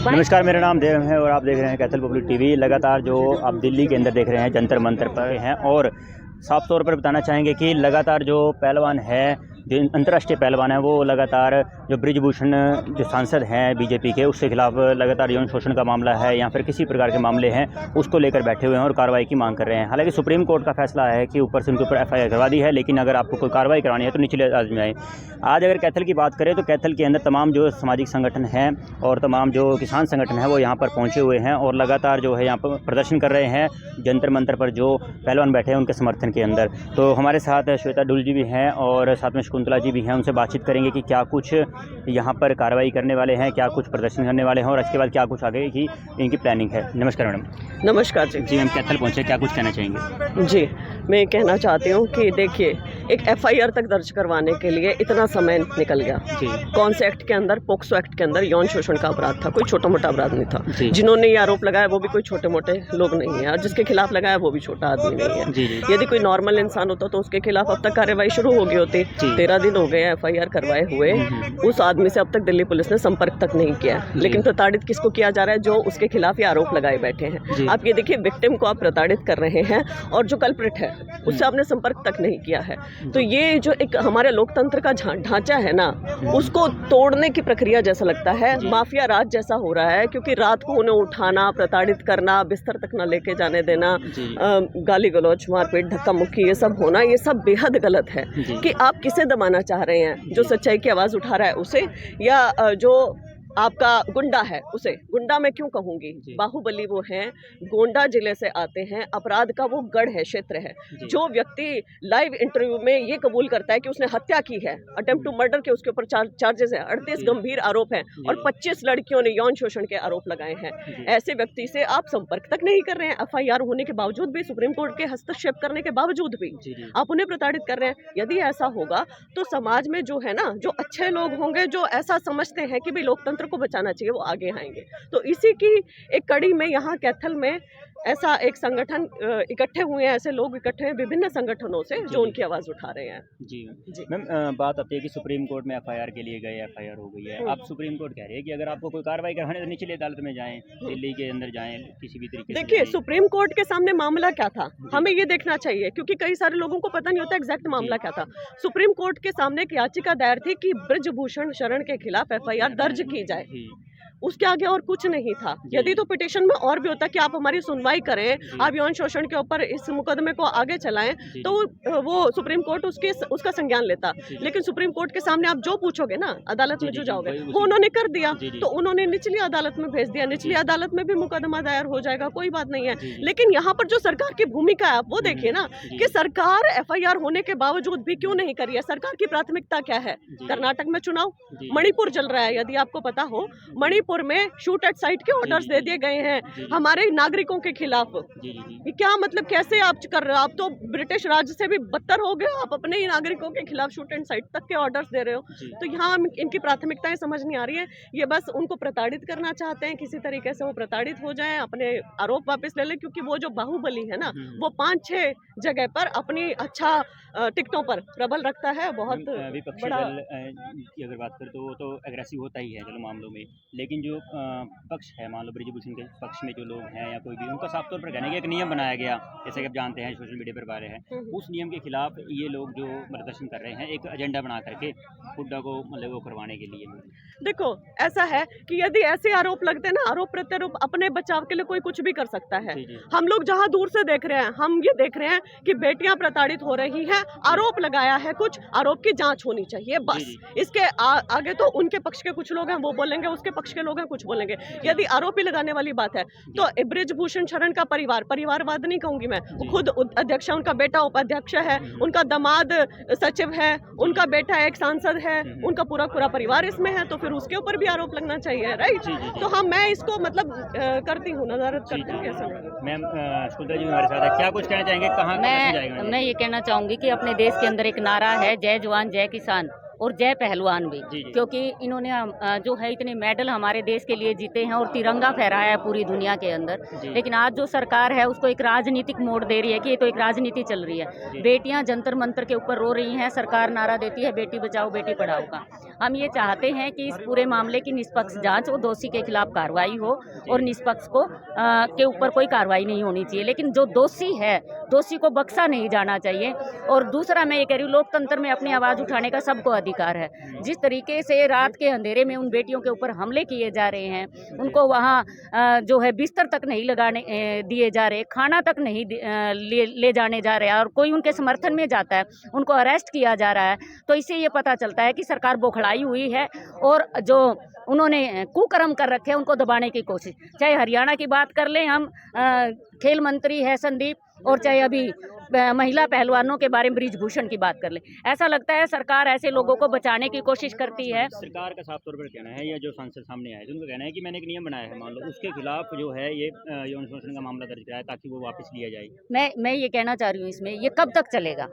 नमस्कार, मेरा नाम देव है और आप देख रहे हैं कैथल पब्लिक टीवी। लगातार जो आप दिल्ली के अंदर देख रहे हैं जंतर मंतर पर हैं और साफ तौर पर बताना चाहेंगे कि लगातार जो पहलवान है, जो अंतर्राष्ट्रीय पहलवान है, वो लगातार जो बृजभूषण जो सांसद हैं बीजेपी के, उसके खिलाफ लगातार यौन शोषण का मामला है या फिर किसी प्रकार के मामले हैं, उसको लेकर बैठे हुए हैं और कार्रवाई की मांग कर रहे हैं। हालांकि सुप्रीम कोर्ट का फैसला है कि ऊपर से उनके ऊपर एफआईआर करवा दी है, लेकिन अगर आपको कोई कार्रवाई करानी है तो निचले अदालत में आए। आज अगर कैथल की बात करें तो कैथल के अंदर तमाम जो सामाजिक संगठन हैं और तमाम जो किसान संगठन हैं वो यहाँ पर पहुँचे हुए हैं और लगातार जो है यहाँ पर प्रदर्शन कर रहे हैं जंतर मंतर पर जो पहलवान बैठे हैं उनके समर्थन के अंदर। तो हमारे साथ श्वेता डुल जी भी हैं और साथ में शकुंतला जी भी हैं। उनसे बातचीत करेंगे कि क्या कुछ यहाँ पर कार्रवाई करने वाले हैं, क्या कुछ प्रदर्शन करने वाले हैं और इसके बाद क्या कुछ आगे की इनकी प्लानिंग है। नमस्कार मैडम। नमस्कार जी। जी, हम कैथल पहुँचे, क्या कुछ कहना चाहेंगे? जी, मैं कहना चाहती हूँ कि देखिए, एक एफआईआर तक दर्ज करवाने के लिए इतना समय निकल गया। जी। कौन से एक्ट के अंदर? पोक्सो एक्ट के अंदर यौन शोषण का अपराध था, कोई छोटा मोटा अपराध नहीं था। जी। जिन्होंने ये आरोप लगाया वो भी कोई छोटे मोटे लोग नहीं है और जिसके खिलाफ लगाया वो भी छोटा आदमी नहीं है। जी, जी। यदि कोई नॉर्मल इंसान होता तो उसके खिलाफ अब तक कार्रवाई शुरू हो गई होती। 13 दिन हो गए एफआईआर करवाए हुए, उस आदमी से अब तक दिल्ली पुलिस ने संपर्क तक नहीं किया। लेकिन प्रताड़ित किसको किया जा रहा है? जो उसके खिलाफ ये आरोप लगाए बैठे हैं। आप ये देखिए, विक्टिम को आप प्रताड़ित कर रहे हैं और जो कल्प्रिट है उससे आपने संपर्क तक नहीं किया है। तो ये जो एक हमारे लोकतंत्र का ढांचा है ना, उसको तोड़ने की प्रक्रिया जैसा लगता है, माफिया राज जैसा हो रहा है। क्योंकि रात को उन्हें उठाना, प्रताड़ित करना, बिस्तर तक ना लेके जाने देना, गाली गलौज, मारपीट, धक्का मुक्की, ये सब होना, ये सब बेहद गलत है। कि आप किसे दबाना चाह रहे हैं? जो सच्चाई की आवाज़ उठा रहा है उसे, या जो आपका गुंडा है उसे? गुंडा मैं क्यों कहूंगी, बाहुबली वो हैं, गोंडा जिले से आते हैं, अपराध का वो गढ़ है, क्षेत्र है। जो व्यक्ति लाइव इंटरव्यू में ये कबूल करता है कि उसने हत्या की है, अटेम्प्ट टू मर्डर के उसके ऊपर चार्जेस हैं, 38 गंभीर आरोप हैं और 25 लड़कियों ने यौन शोषण के आरोप लगाए हैं। ऐसे व्यक्ति से आप संपर्क तक नहीं कर रहे हैं, एफआईआर होने के बावजूद भी, सुप्रीम कोर्ट के हस्तक्षेप करने के बावजूद भी आप उन्हें प्रताड़ित कर रहे हैं। यदि ऐसा होगा तो समाज में जो है ना, जो अच्छे लोग होंगे, जो ऐसा समझते हैं कि भाई लोकतंत्र को बचाना चाहिए, वो आगे आएंगे। तो इसी की एक कड़ी में यहाँ कैथल में ऐसा एक संगठन इकट्ठे हुए हैं, ऐसे लोग इकट्ठे हैं विभिन्न संगठनों से जो उनकी आवाज़ उठा रहे हैं। जी मैम, बात आती है कि सुप्रीम कोर्ट में एफआईआर के लिए गए, एफआईआर हो गई है। अब सुप्रीम कोर्ट कह रही है कि अगर आपको कोई कार्रवाई करवानी है तो निचली अदालत में जाएं, दिल्ली के अंदर जाएं, किसी भी तरीके से। देखिए, सुप्रीम कोर्ट के सामने मामला क्या था हमें ये देखना चाहिए, क्योंकि कई सारे लोगों को पता नहीं होता एग्जैक्ट मामला क्या था। सुप्रीम कोर्ट के सामने एक याचिका दायर थी कि बृजभूषण शरण के खिलाफ एफआईआर दर्ज की जाए, उसके आगे और कुछ नहीं था। यदि तो पिटीशन में और भी होता कि आप हमारी सुनवाई करें, आप यौन शोषण के ऊपर इस मुकदमे को आगे चलाएं, तो वो सुप्रीम कोर्ट उसका संज्ञान लेता। लेकिन सुप्रीम कोर्ट के सामने आप जो पूछोगे ना, अदालत में जो जाओगे, वो उन्होंने कर दिया। तो उन्होंने निचली अदालत में भेज दिया, निचली अदालत में भी मुकदमा दायर हो जाएगा, कोई बात नहीं है। लेकिन यहाँ पर जो सरकार की भूमिका है वो देखिए ना, कि सरकार एफआईआर होने के बावजूद भी क्यों नहीं करी है? सरकार की प्राथमिकता क्या है? कर्नाटक में चुनाव, मणिपुर चल रहा है, यदि आपको पता हो, मणिपुर में शूट एट साइट के ऑर्डर्स दे दिए गए हैं हमारे नागरिकों के खिलाफ। ये क्या मतलब, कैसे आप कर रहे हो? आप तो ब्रिटिश राज से भी बदतर हो गए, आप अपने ही नागरिकों के खिलाफ शूट एट साइट तक के ऑर्डर्स दे रहे हो। तो यहाँ इनकी प्राथमिकताएं समझ नहीं आ रही है। ये बस उनको प्रताड़ित करना चाहते हैं, किसी तरीके से वो प्रताड़ित हो जाएं, अपने आरोप वापस ले लें। क्योंकि वो जो बाहुबली है ना, वो 5-6 जगह पर अपनी टिकटों पर प्रबल रखता है। बहुत विपक्षी दल की अगर बात करें तो वो तो एग्रेसिव होता ही है चलो मामलों में, लेकिन जो पक्ष है, मान लो बृजभूषण के पक्ष में जो लोग हैं या कोई भी, उनका साफ तौर पर कहने का एक नियम बनाया गया, जैसे कि आप जानते हैं सोशल मीडिया पर बारे हैं, उस नियम के खिलाफ ये लोग जो प्रदर्शन कर रहे हैं एक एजेंडा बना करके हुड्डा को मतलब वो करवाने के लिए। देखो, ऐसा है कि यदि ऐसे आरोप लगते हैं ना, आरोप प्रत्यारोप, अपने बचाव के लिए कोई कुछ भी कर सकता है। हम लोग जहां दूर से देख रहे हैं, हम ये देख रहे हैं कि बेटियां प्रताड़ित हो रही हैं, आरोप लगाया है, कुछ आरोप की जांच होनी चाहिए, बस। इसके आगे तो उनके पक्ष के कुछ लोग हैं वो बोलेंगे, उसके पक्ष के लोग हैं कुछ बोलेंगे। यदि आरोपी लगाने वाली बात है तो बृजभूषण शरण का परिवारवाद नहीं कहूंगी मैं, खुद अध्यक्ष है, उनका बेटा उपाध्यक्ष है, उनका दामाद सचिव है, उनका बेटा एक सांसद है, उनका पूरा परिवार इसमें है, तो फिर उसके ऊपर भी आरोप लगना चाहिए, राइट? तो मैं इसको मतलब करती हूँ, नजर करती हूँ। कैसा मैम, शकुंतला जी हमारे साथ है, क्या कुछ कहना चाहेंगे? कहाँ जाएगा? मैं ये कहना चाहूंगी कि अपने देश के अंदर एक नारा है, जय जवान जय किसान और जय पहलवान भी। क्योंकि इन्होंने जो है इतने मेडल हमारे देश के लिए जीते हैं और तिरंगा फहराया है पूरी दुनिया के अंदर। लेकिन आज जो सरकार है उसको एक राजनीतिक मोड़ दे रही है कि ये तो एक राजनीति चल रही है। बेटियां जंतर मंतर के ऊपर रो रही हैं, सरकार नारा देती है बेटी बचाओ बेटी पढ़ाओ का। हम ये चाहते हैं कि इस पूरे मामले की निष्पक्ष जांच और दोषी के खिलाफ कार्रवाई हो और निष्पक्ष को के ऊपर कोई कार्रवाई नहीं होनी चाहिए, लेकिन जो दोषी है दोषी को बख्शा नहीं जाना चाहिए। और दूसरा मैं ये कह रही हूँ, लोकतंत्र में अपनी आवाज़ उठाने का सबको अधिकार है। जिस तरीके से रात के अंधेरे में उन बेटियों के ऊपर हमले किए जा रहे हैं, उनको वहाँ जो है बिस्तर तक नहीं लगाने दिए जा रहे, खाना तक नहीं ले जाने जा रहे हैं, और कोई उनके समर्थन में जाता है उनको अरेस्ट किया जा रहा है, तो इससे ये पता चलता है कि सरकार बौखलाई हुई है और जो उन्होंने कुकर्म कर रखे हैं उनको दबाने की कोशिश। चाहे हरियाणा की बात कर लें हम, खेल मंत्री है संदीप, और चाहे अभी महिला पहलवानों के बारे में ब्रिजभूषण की बात कर लें, ऐसा लगता है सरकार ऐसे लोगों को बचाने की कोशिश करती है। सरकार का साफ तौर पर कहना है, या जो सांसद सामने आए उनका कहना है कि मैंने एक नियम बनाया है, मान लो उसके खिलाफ जो है ये यौन शोषण का मामला दर्ज कराया ताकि वो वापस लिया जाए। मैं ये कहना चाह रही हूँ, इसमें ये कब तक चलेगा?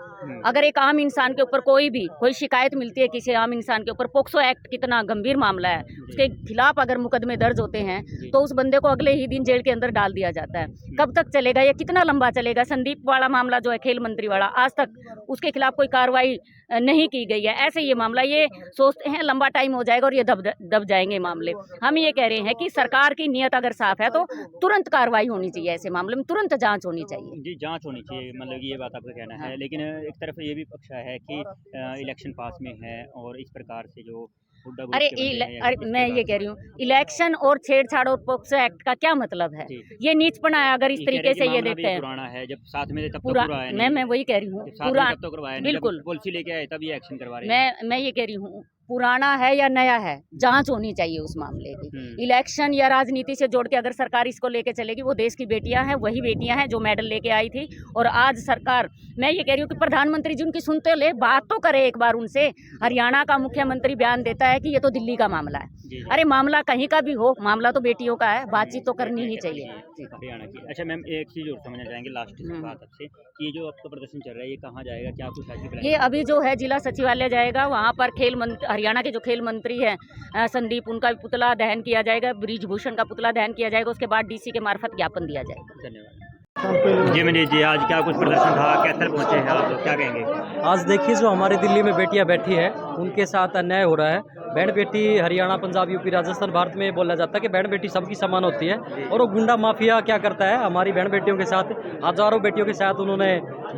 अगर एक आम इंसान के ऊपर कोई शिकायत मिलती है, किसी आम इंसान के ऊपर, पोक्सो एक्ट कितना गंभीर मामला है, उसके खिलाफ अगर मुकदमे दर्ज होते हैं तो उस बंदे को अगले ही दिन जेल के अंदर डाल दिया जाता है। कब तक चलेगा? ये कितना लंबा चलेगा? संदीप वाला मामला जो है, खेल मंत्री वाला, आज तक उसके खिलाफ कोई कार्रवाई नहीं की गई है। ऐसे ये मामला, ये सोचते हैं लंबा टाइम हो जाएगा और ये दब जाएंगे मामले। हम ये कह रहे हैं कि सरकार की नीयत अगर साफ है तो तुरंत कार्रवाई होनी चाहिए, ऐसे मामले में तुरंत जांच होनी चाहिए। जी, जांच होनी चाहिए, मतलब ये बात आपका कहना है। लेकिन एक तरफ ये भी पक्ष है कि इलेक्शन पास में है और इस प्रकार से जो अरे मैं ये कह रही हूँ, इलेक्शन और छेड़छाड़ और पोक्सो एक्ट का क्या मतलब है? ये नीचपना है अगर इस तरीके से ये देखते हैं। पुराना है, जब साथ में तब पूरा, मैं वही कह रही हूँ, पूरा बिल्कुल पॉलिसी लेके आए तब ये एक्शन करवा रहे हैं। मैं ये कह रही हूँ, पुराना है या नया है, जांच होनी चाहिए उस मामले की। इलेक्शन या राजनीति से जोड़ के अगर सरकार इसको लेके चलेगी, वो देश की बेटियां हैं, वही बेटियां हैं जो मेडल लेके आई थी। और आज सरकार, मैं ये कह रही हूँ कि प्रधानमंत्री जी उनकी सुनते ले, बात तो करे एक बार उनसे। हरियाणा का मुख्यमंत्री बयान देता है कि ये तो दिल्ली का मामला है। अरे मामला कहीं का भी हो, मामला तो बेटियों का है, बातचीत तो करनी ही चाहिए हरियाणा की। अच्छा मैम, एक चीज़ और समझना चाहेंगे लास्ट बात आपसे, ये जो आपका प्रदर्शन चल रहा है ये कहाँ जाएगा, क्या कुछ ऐसी? ये अभी जो है जिला सचिवालय जाएगा, वहाँ पर हरियाणा के जो खेल मंत्री हैं संदीप, उनका भी पुतला दहन किया जाएगा, ब्रिजभूषण का पुतला दहन किया जाएगा, उसके बाद डीसी के मार्फत ज्ञापन दिया जाएगा। धन्यवाद। जी मनीष जी, आज क्या कुछ प्रदर्शन था, कैसे पहुँचे हैं आप लोग, क्या कहेंगे? आज देखिए, जो हमारी दिल्ली में बेटियां बैठी है उनके साथ अन्याय हो रहा है। बहन बेटी हरियाणा, पंजाब, यूपी, राजस्थान, भारत में बोला जाता है कि बहन बेटी सबकी समान होती है, और वो गुंडा माफिया क्या करता है, हमारी बहन बेटियों के साथ, हजारों बेटियों के साथ उन्होंने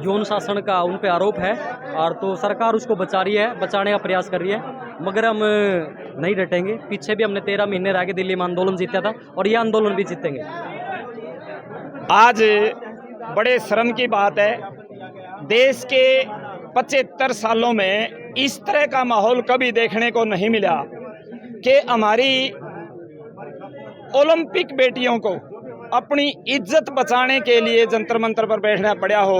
यौन शासन का उन पे आरोप है, और तो सरकार उसको बचा रही है, बचाने का प्रयास कर रही है, मगर हम नहीं डटेंगे। पीछे भी हमने 13 महीने रह के दिल्ली में आंदोलन जीता था, और ये आंदोलन भी जीतेंगे। आज बड़े शर्म की बात है, देश के 75 सालों में इस तरह का माहौल कभी देखने को नहीं मिला कि हमारी ओलंपिक बेटियों को अपनी इज्जत बचाने के लिए जंतर मंतर पर बैठना पड़ा हो।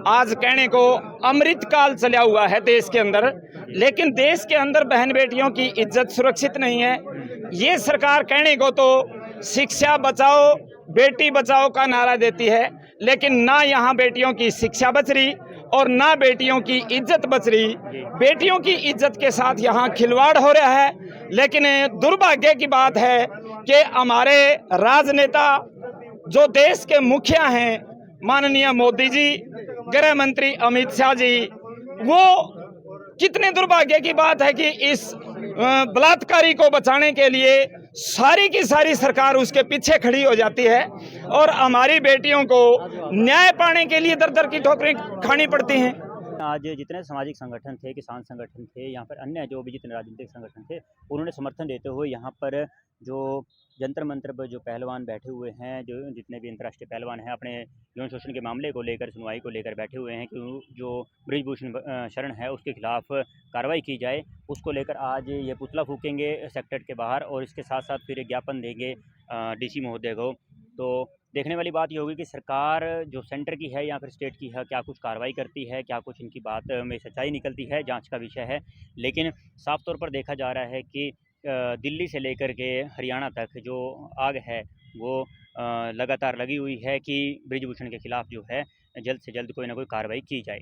आज कहने को अमृत काल चला हुआ है देश के अंदर, लेकिन देश के अंदर बहन बेटियों की इज्जत सुरक्षित नहीं है। ये सरकार कहने को तो शिक्षा बचाओ, बेटी बचाओ का नारा देती है, लेकिन ना यहाँ बेटियों की शिक्षा बच रही और ना बेटियों की इज्जत बच रही। बेटियों की इज्जत के साथ यहाँ खिलवाड़ हो रहा है। लेकिन दुर्भाग्य की बात है कि हमारे राजनेता जो देश के मुखिया हैं, माननीय मोदी जी, गृह मंत्री अमित शाह जी, वो कितने दुर्भाग्य की बात है कि इस बलात्कारी को बचाने के लिए सारी की सारी सरकार उसके पीछे खड़ी हो जाती है और हमारी बेटियों को न्याय पाने के लिए दर दर की ठोकरें खानी पड़ती हैं। आज जितने सामाजिक संगठन थे, किसान संगठन थे, यहाँ पर अन्य जो भी जितने राजनीतिक संगठन थे, उन्होंने समर्थन देते हुए यहाँ पर जो जंतर मंतर पर जो पहलवान बैठे हुए हैं, जो जितने भी अंतर्राष्ट्रीय पहलवान हैं, अपने यौन शोषण के मामले को लेकर, सुनवाई को लेकर बैठे हुए हैं कि जो ब्रिजभूषण शरण है उसके खिलाफ कार्रवाई की जाए। उसको लेकर आज ये पुतला फूकेंगे सेक्रेटेरिएट के बाहर, और इसके साथ साथ फिर एक ज्ञापन देंगे डीसी महोदय को। तो देखने वाली बात ये होगी कि सरकार जो सेंटर की है या फिर स्टेट की है, क्या कुछ कार्रवाई करती है, क्या कुछ इनकी बात में सच्चाई निकलती है, जांच का विषय है। लेकिन साफ तौर पर देखा जा रहा है कि दिल्ली से लेकर के हरियाणा तक जो आग है वो लगातार लगी हुई है कि ब्रिजभूषण के खिलाफ जो है जल्द से जल्द कोई ना कोई कार्रवाई की जाए।